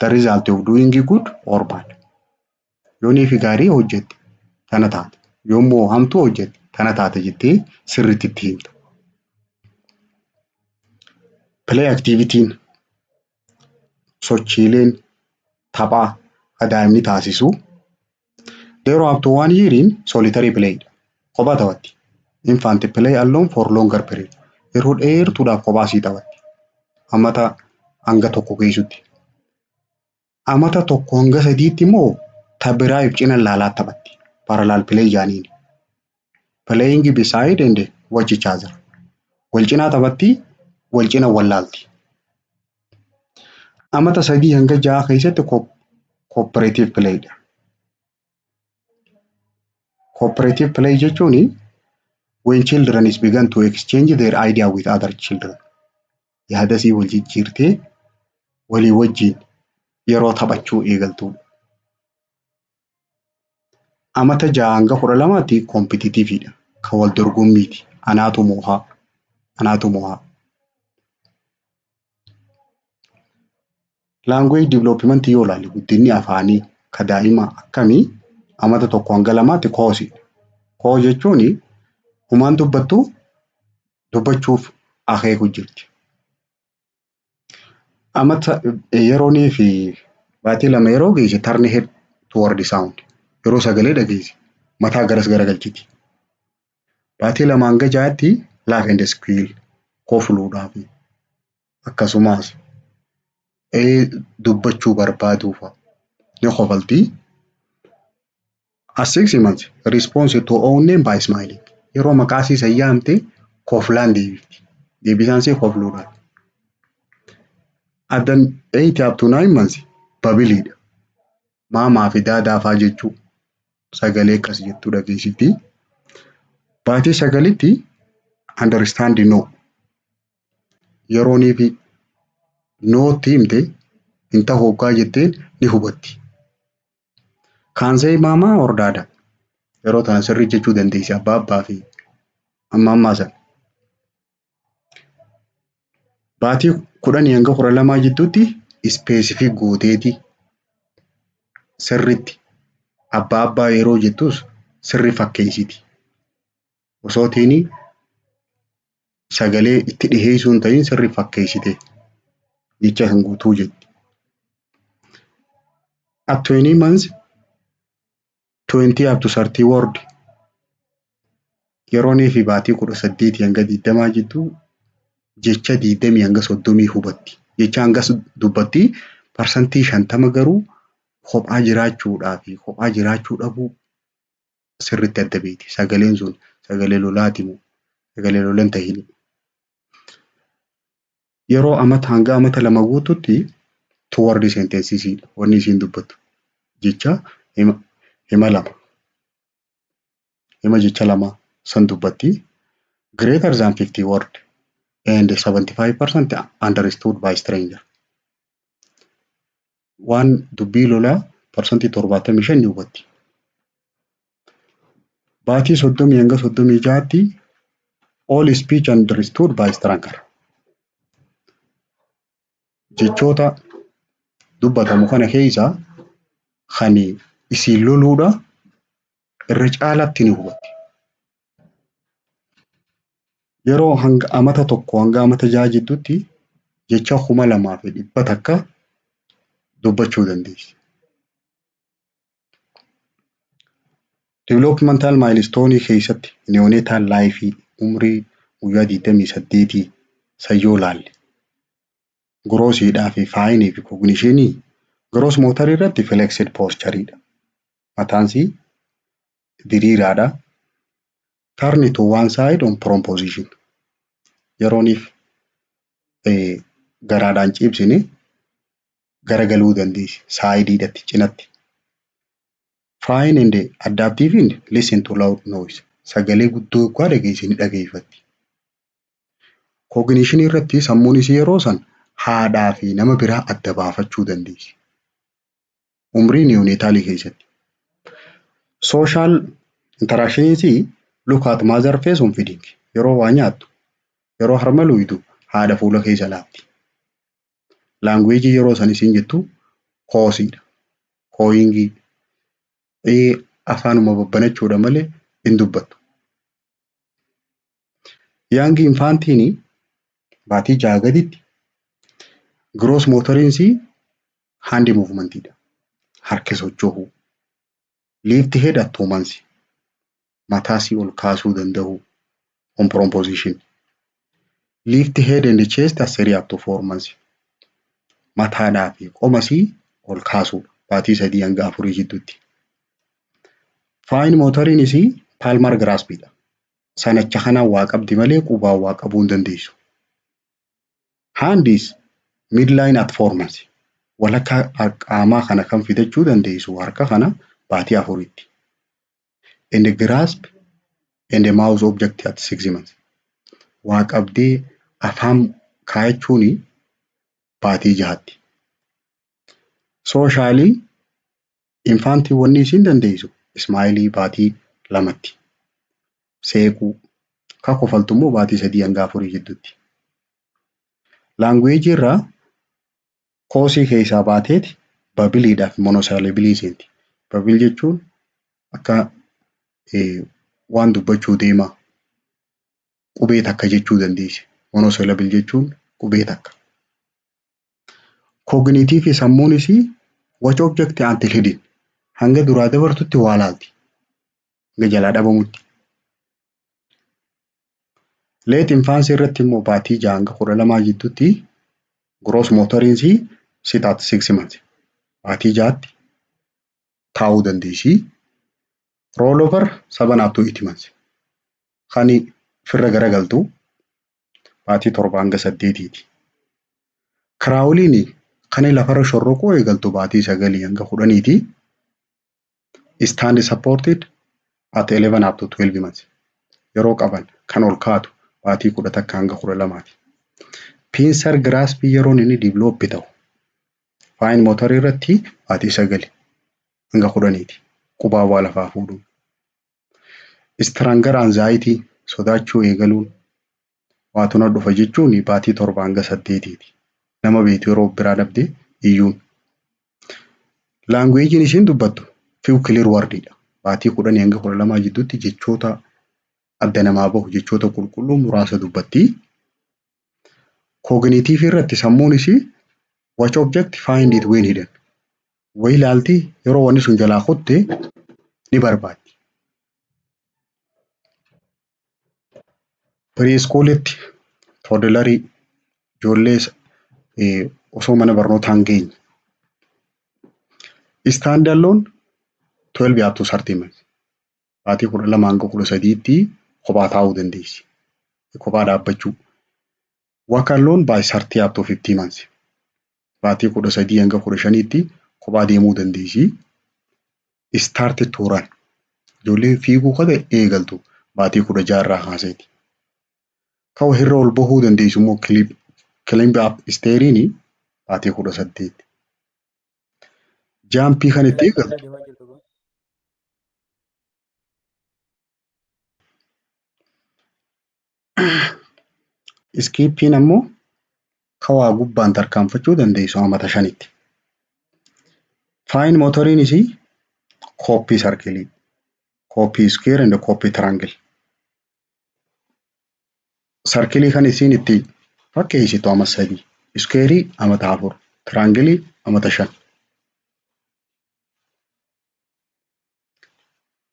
The result of doing good or bad. Yoonii fi gaarii hojjette tana taate. Yoommoo hamtuu hojjette tana taate jettee sirriitti itti himta. Play activity'n sochiileen taphaa daa'imni taasisu. There up to 1 year in solitary play. Kophaa taphatti. Infant play alone for longer period. Yeroo dheertuudhaaf kophaa sii taphatti. Amata hanga tokko keessutti. Amata tokko hanga 3tti immoo tabbiraayif cina laalaa taphatti. Parallel play jaaniin. Playing beside and watch each other. Wal cinaa taphatti, wal cina wallaalti. Amata 3 hanga 6 keessatti cooperative playdha. Cooperative play jechuun when children is begun to exchange their idea with other children. Yaada sii wal jijjiirtee walii wajjin yeroo taphachuu eegaltuudha. Amata 6 hanga 12tti competitiveidha. Kan wal dorgommiiti. Anaatu mo'aa. Language development yoo ilaalle guddinni afaanii ka daa'ima akkamii amata 1 hanga 2tti koosi. Koo jechuun humaan dubbachuuf akeeku jirti. Amata yeroonii fi baatii 2 yeroo geesse turn head toward sound. Yeroo sagalee dhageesse mataa garas garagalchiti. Baatii 2 hanga 6tti laugh and squeal kofluudhaaf akkasumas dubbachuu barbaaduufa ni kofaltii. At 6 months response to own name by smiling. Yeroo maqaa isii yaamte koflaan deebifti. Deebisaan ishee kofluudhaan. At the 8 up to 9 months babiliidha. Maamaa fi daadaa fa'aa jechuu sagalee akkas jettuu dhageessifti. Baatii 9tti understand no. Yeroonii fi nootti himte inta hoggaa jetteen ni hubatti. Kaansee maamaa hordaadha. Yeroo tana sirrii jechuu dandeessi abbaa fi ammaa sana. Baatii 10 hanga 12 jidduutti ispeesifik gooteeti sirritti abbaa yeroo jettus sirri fakkeessiti. Osoo teeni sagalee itti dhiheessuu hin ta'in sirri fakkeessite jecha hin guutuu jetti. At 20 months 20 up to 30 word yeroonii fi baatii 18 hanga 20 jidduu jecha 20 hanga 30 hubatti. Jecha hangas dubbatti parsantii 50 garuu kophaa jiraachuudhaa fi kophaa jiraachuu dhabuu sirriitti adda beekti. Sagaleen sun sagalee lolaati moo sagalee lolan ta'ini. Yeroo hanga amata 2 guututti toward sentences wanni isiin dubbattu jecha hima lama. Hima jecha lama san dubbatti. Greater than 50 word and 75% understood by stranger. Waan dubbii lolaa parsantii 75 ni hubatti. Baatii 30 hanga 36tti all speech understood by stranger. Jechoota dubbatamu kana keessa kan isiin loluudha irra caalaatti ni hubatti. Yeroo hanga amata 1 hanga amata 6 jidduutti jecha 2,100 takka dubbachuu dandeessi. Developmental milestone keessatti neonatal life umrii guyyaa 28 sayyoo laalle. Grossiidhaa fi faayinii fi cognitionii gross motor irratti flexed postureidha. Mataansi diriiraadha. Turn to one side on prone position. Yerooniif garaadhaan ciibsine garagaluu dandeessi. Saayidiidhatti cinatti. Fine and adaptive and listen to loud noise. Sagalee guddoo eeggaa dhageessini dhageeffatti. Cognition irratti sammuun isii yeroo san haadhaa fi nama biraa adda baafachuu dandeessi. Umrii neonataalii keessatti. Social interactions look at mother face on feeding. Yeroo waa nyaattu yeroo harma luuyitu haadha fuula keessa laatti. Language yeroo san isiin jettu koosiidha. Kooyingii afaanuma babbanachuudha malee hin dubbattu. Young infantiin baatii 6 gaditti gross motoriinsi hand movementidha. Harka socho'uu. Lift head at 2 months. Mataasii ol kaasuu danda'u on prone position. Lift head and chest at 3 up to 4 months. Mataadhaa fi qomasii ol kaasuu baatii 3 hanga 4 jidduutti. Fine motoriin isii palmar graspidha. Sanacha kana waa qabdi malee qubaa waa qabuu hin dandeessu. Hand is midline at 4 months. Walakkaa qaamaa kana kan fidachuu dandeessu harka kana baatii 4tti. And the grasp and the mouse object at 6 months. Waa qabdee afaan kaayachuuni baatii 6tti. Socially infantii wanni isiin dandeessu ismaayilii baatii 2tti. Seequu ka kofaltu immoo baatii 3 hanga 4 jidduutti. Language irraa koosii keessaa baateeti babiliidhaa fi monosyllable seenti. Babil jechuun akka waan dubbachuu deemaa qubee takka jechuu dandeessi. Monosyllable jechuun qubee takka. Cognitive sammuun isii watch object until hidden. Hanga duraa dabartutti waa laalti. Hanga jalaa dhabamutti. Late infancy irratti immoo baatii 6 hanga 12 gidduutti gross motoriinsii sit at 6 months. Baatii 6tti taa'uu dandeessi. Roll over 7 up to 8 months. Kan firra garagaltu baatii 7 hanga 8tiiti. Kiraawuliin kan lafarra shorroquu eegaltu baatii 9 hanga 10tiiti. Stand supported at 11 up to 12 months. Yeroo qaban kan ol kaatu baatii 10 hanga 12ti. Pincer grasp yeroon inni develop ta'u fine motor irratti baatii 9 hanga 10ti. Qubaa waa lafaa fuudhu. Stranger anxiety sodaachuu eegaluun waatu na dhufa jechuun baatii 7 hanga 8tiiti. Nama beeku yeroo biraa dhabde iyyuun. Languagein ishiin dubbattu few clear wordidha. Baatii 10 hanga 12 gidduutti jechoota adda namaa bahu jechoota qulqulluu muraasa dubbatti. Cognitive irratti sammuun ishii watch object find it when hidden. Way ilaaltii yeroo wanni sun jalaa kutte ni barbaaddi. Pre-schoolitti toddlerii ijoollee osoo mana barnootaa hin geenye. Stand alone 12 up to 13 months. Baatii 12 hanga 13tti kophaa taa'uu dandeessi. Kophaa dhaabbachuu. Walk alone by 30 up to 50 months. Baatii 13 hanga 15tti kophaa deemuu dandeessi. Start to run. Ijoollee fiiguu kate eegaltu baatii 16 irraa kaaseeti. Ka'u hirra ol bahuu dandeessu immoo climb up stairiin baatii 18. Jaampii kan itti eegaltu. Skippiin ammoo kawaa gubbaan tarkaanfachuu dandeessu hammata 5tti. Fine motoriin isii copy circle, copy square and copy triangle. Circle kan isiin itti fakkeessitu amma 3, square amata 4, triangle amata 5.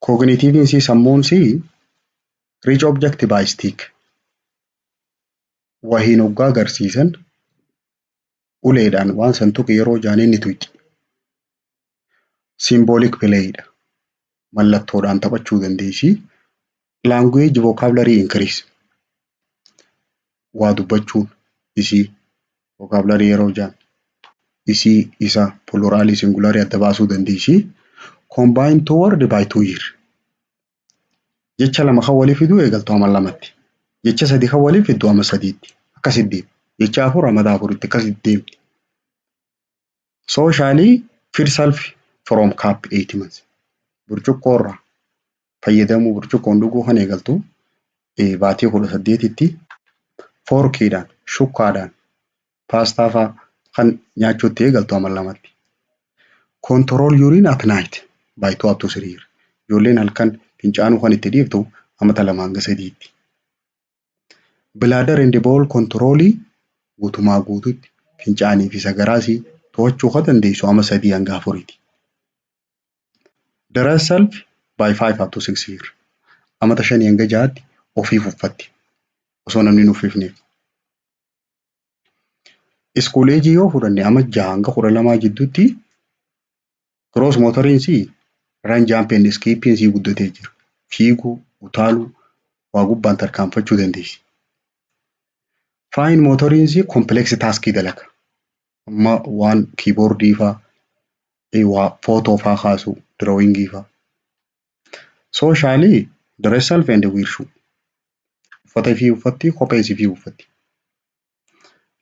Cognitive isii sammuun isii reach object by stick. Wahiin hoggaa agarsiisan uleedhaan waan san tuqe yeroo jaaniin ni tuqi. Symbolic playdha. Mallattoodhaan taphachuu dandeessi. Language vocabulary increase. Waa dubbachuun isii vocabulary yeroo jaan isii isa pluralii singularii adda baasuu dandeessi. Combine two word by 2 year. Jecha lama kan walii fiduu eegaltu amma 2tti. Jecha 3 kan walii fiduu amma 3tti. Akkasitti deema. Jecha 4 amma 4tti akkasitti deemti. Socially feed self from cup 8 months. Burcuqqoo irraa fayyadamuu burcuqqoon dhuguu kan eegaltu baatii 18tti. Forkiidhaan, shukkaadhaan, paastaa fa'aa kan nyaachuutti eegaltu amma 2tti. Control urine at night by 2 up to 3 years. Ijoolleen halkan fincaanuu kan itti dhiiftu amata 2 hanga 3tti. Bladder and bowel control guutumaa guututti fincaanii fi sagaraasii to'achuu kan dandeessu amma 3 hanga 4tti. Dress self by 5 up to 6 years. Amata 5 hanga 6tti ofiif uffatti. Osoo namni hin uffifneef. Iskooleejii yoo fudhanne amma 6 hanga 12 gidduutti gross motoriinsii run jump and skipping sii guddatee jira. Fiiguu, utaaluu, waa gubbaan tarkaanfachuu dandeessi. Fine motoriinsii complex taskii dalaga. Amma waan keyboardii fa'aa, waa footoo fa'aa kaasuu, drawingii fa'aa. Socially dress self and wear shoe. Uffata fi uffatti, kophee fi uffatti.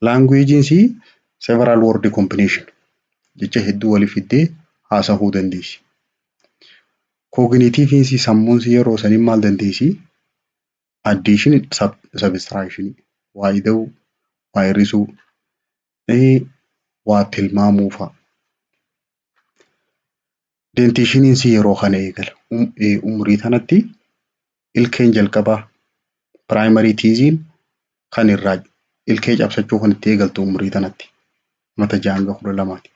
Languagein isii several word combination. Jecha hedduu walii fiddee haasa'uu dandeessi. Cognitive isii sammuun isii yeroo saniin maal dandeessi? Addition, subtraction, waa ida'uu, waa hir'isuu, waa tilmaamuu fa'a. Dentition isii yeroo kana eegala. Umurii kanatti ilkeen jalqabaa primary teethiin kan irraa ilkee cabsachuu kan itti eegaltu umurii kanatti. Mata 6 hanga 12ti.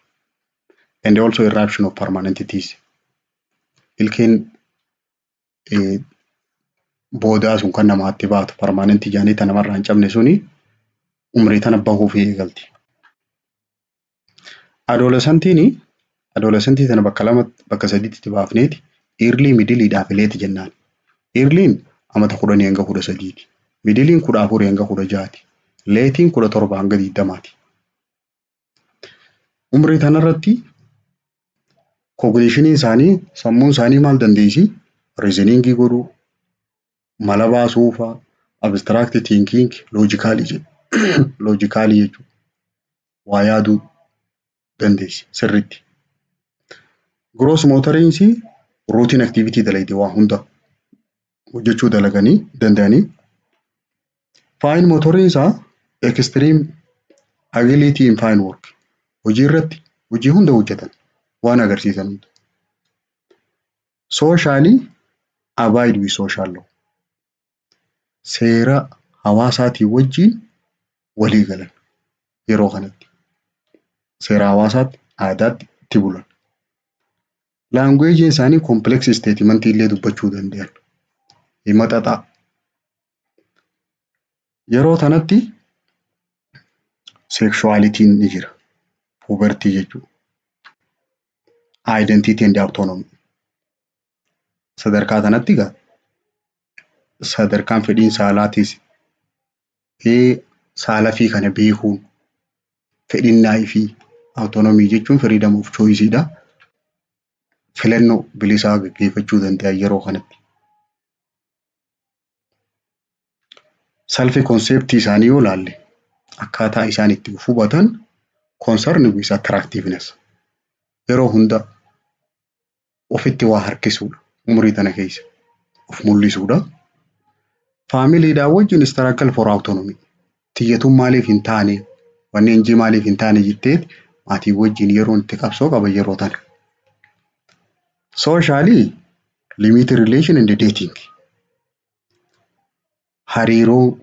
And also eruption of permanent teeth. Ilkeen boodaa sun kan namaatti baatu permanent jaanii tan namarraa hin cabne suni umrii tana bahuuf eegalti. Adolescentii tana bakka sadiitti baafneeti early middle fi late jennaan. Early'n amata 10 hanga 13ti. Middle'n 14 hanga 16ti. Late'n 17 hanga 20ti. Umrii tanarratti cognitionii isaanii sammuun isaanii maal dandeessi? Reasoningii godhuu, mala baasuu fa'a, abstract thinking, loojikaalii jechuudha. Waa yaaduu dandeessi sirriitti. Gross motoriinsi routine activity dalayti waa hunda hojjechuu danda'anii. Fine motoriinsaa extreme agility in fine work. Hojii irratti hojii hunda hojjetan waan agarsiisan hunda. Socially abide with social law. Seera hawaasaatii wajjin walii galan yeroo kanatti. Seera hawaasaatti aadaatti itti bulan. Language isaanii complex statement illee dubbachuu danda'an. Hima xaxaa. Yeroo tanatti sexuality ni jira. Puberty jechuudha. Identity and autonomy. Sadarkaa tanatti egaa sadarkaan fedhiin saalaatis saala fi kana beekuun fedhinnaa fi autonomii jechuun freedom of choice'dha. Filannoo bilisaa gaggeeffachuu danda'an yeroo kanatti. Self concept isaanii yoo laalle akkaataa isaan itti hubatan concern with attractiveness. Yeroo hunda ofitti waa harkisuudha. Umurii tana keessa of mul'isuudha. Faamiliidhaan wajjin struggle for autonomy. Tiyyatuun maaliif hin taane, wanneen jii maaliif hin taane jetteet maatii wajjin yeroon itti qabsoo qaban yeroo tana. Socially limited relation and dating. Hariiroo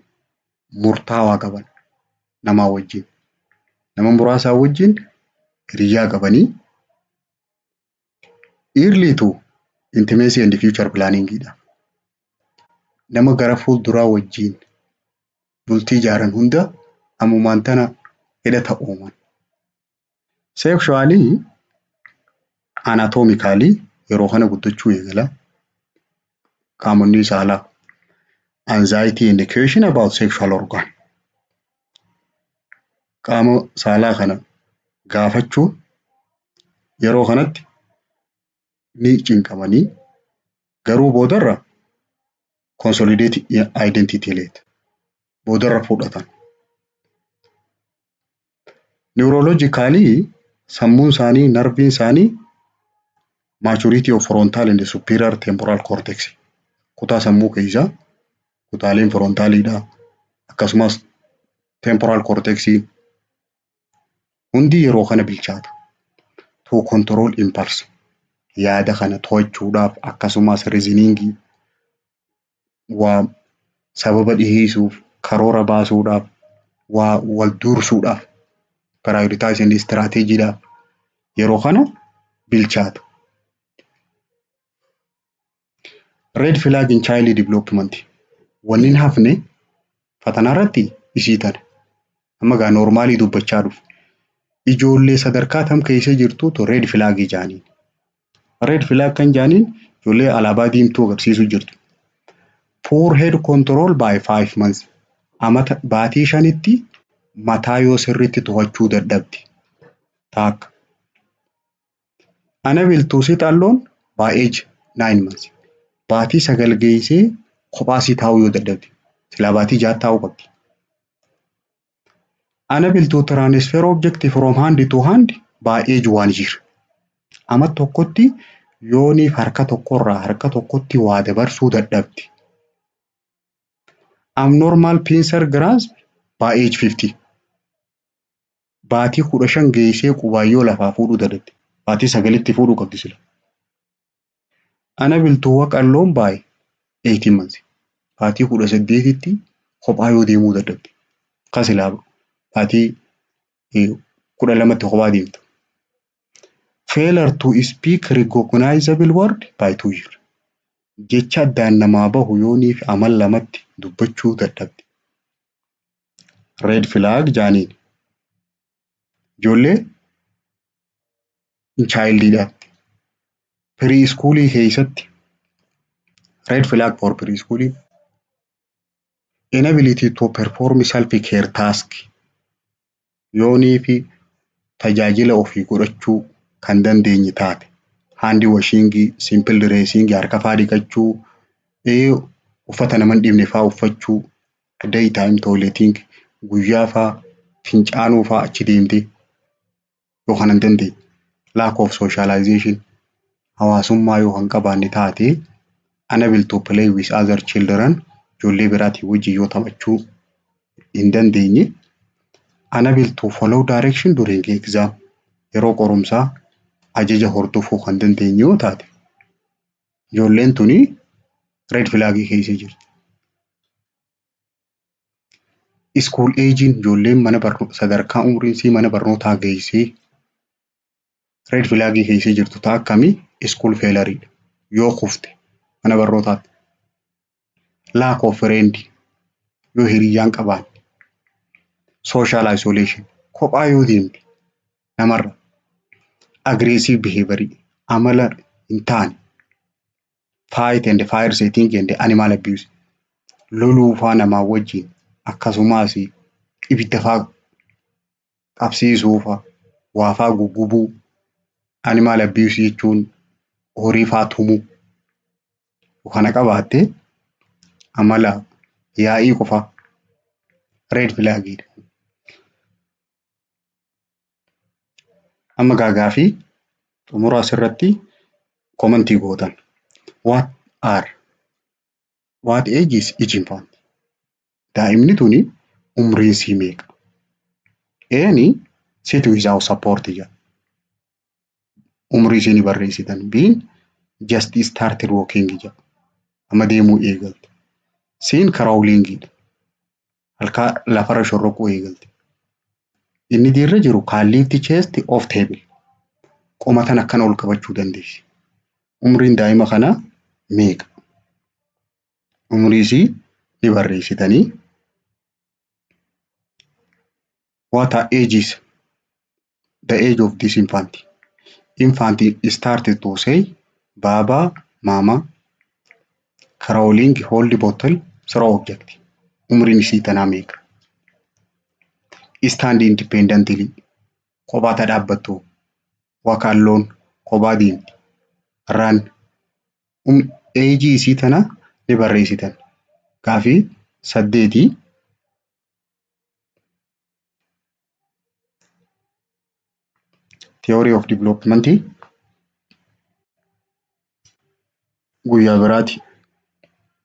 murtaawaa qaban namaa wajjin. Nama muraasaa wajjin hiriyaa qabanii early to intimacy and future planning'dha. Nama gara fuulduraa wajjin bultii ijaaran hunda ammumaan tana hidhata uuman. Sexually anatomically yeroo kana guddachuu eegala. Qaamonni saalaa anxiety and question about sexual organ. Qaama saalaa kana gaafachuu yeroo kanatti ni cinqamanii garuu boodarra consolidate identity leet boodarra fudhatan. Neurologically sammuun isaanii narviin isaanii maturity of frontal and superior temporal cortex. Kutaa sammuu keessaa kutaaleen frontaaliidha akkasumas temporal cortex hundi yeroo kana bilchaata. To control impulse. Yaada kana to'achuudhaaf akkasumas reasoningii waa sababa dhiheessuuf karoora baasuudhaaf waa wal dursuudhaaf prioritizing strategiidhaaf yeroo kana bilchaata. Red flag in child development. Wannin hafne fatanaa irratti isii tana. Amma gaa normaalii dubbachaa dhufu. Ijoollee sadarkaa tam keessa jirtuutu red flag jaaniin. Red flag kan jaaniin ijoollee alaabaa diimtuu agarsiisu jirtu. Poor head control by 5 months. Amata baatii 5tti mataa yoo sirriitti to'achuu dadhabdi. Taakka. Unable to sit alone by age 9 months. Baatii 9 geessee kophaasii taa'uu yoo dadhabdi. Silaa baatii 6 taa'uu qabdi. Unable to transfer object from hand to hand by age 1 year. Ama tokkotti yooniif harka tokkorraa harka tokkotti waa dabarsuu dadhabdi. Abnormal pincer grasp by age 50. Baatii 15 geessee qubayyoo lafaa fuudhuu dadhabdi. Baatii 9tti fuudhuu qabdi sila. Unable to walk alone by 18 months. Baatii 18tti kophaa yoo deemuu dadhabdi. Kasilaa baatii 12tti kophaa deemta. Failure to speak recognizable word by 2 years. jecha addaan namaa bahu yooniif amal lamatti dubbachuu dadhabde. Red flag jaaniin ijoollee chaayildiidhaatti piriiskuulii keessatti red flag for piriiskuulii inability to perform self care task yoonii fi tajaajila ofii godhachuu kan dandeenye taate handi washingii, simple dressing, harka faa dhiqachuu, uffata nama hin dhibne faa uffachuu, daytime toileting, guyyaa faa fincaanuu faa achi deemtee yoo kana hin dandeenye. Lack of socialization hawaasummaa yoo hin qabaanne taate unable to play with other children ijoollee biraatii wajjin yoo taphachuu hin dandeenye. Unable to follow direction during exam yeroo qorumsaa ajaja hordofuu kan dandeenye yoo taate ijoolleen tuni red flaagii keessa jirti. School agein ijoolleen sadarkaa umriinsii mana barnootaa geessee red flaagii keessa jirtu ta'a akkamii school failuriidha yoo kufte mana barnootaatti. Lack of friend yoo hiriyyaan qabaanne. Social isolation kophaa yoo deemte namarra. Aggressive behavior amala hin taane. Fight and fire setting and animal abuse loluu faa namaa wajjin akkasumas ibidda faa qabsiisuu faa waa faa guggubuu. Animal abuse jechuun horii faa tumuu kana qabaatte amala yaa'ii qofa red flagidha. Amma gaafii xumura asirratti commentii gootan. What age is each infant? Daa'imni tuni umriin isii meeqa? Eeni sit without support jedha. Umrii ishii ni barreessitan. Biin just started walking jedha. Amma deemuu eegalte. Siin crawlingidha. Halkaa lafarra shorroquu eegalte. Inni dirra jiru can lift chest off table. Qomatan akkan ol qabachuu dandeessi. Umriin daa'ima kanaa meeqa? Umrii isii ni barreessitanii. What are ages? The age of this infant. Infant started to say Baba, Mama, crawling, hold bottle, throw object. Umriin isii tanaa meeqa? Stand independently. Kophaa ta dhaabbattu. Walk alone. Kophaa deemti. Run. Age isii tana ni barreessitan. Gaafii 8 theory of development guyyaa biraati.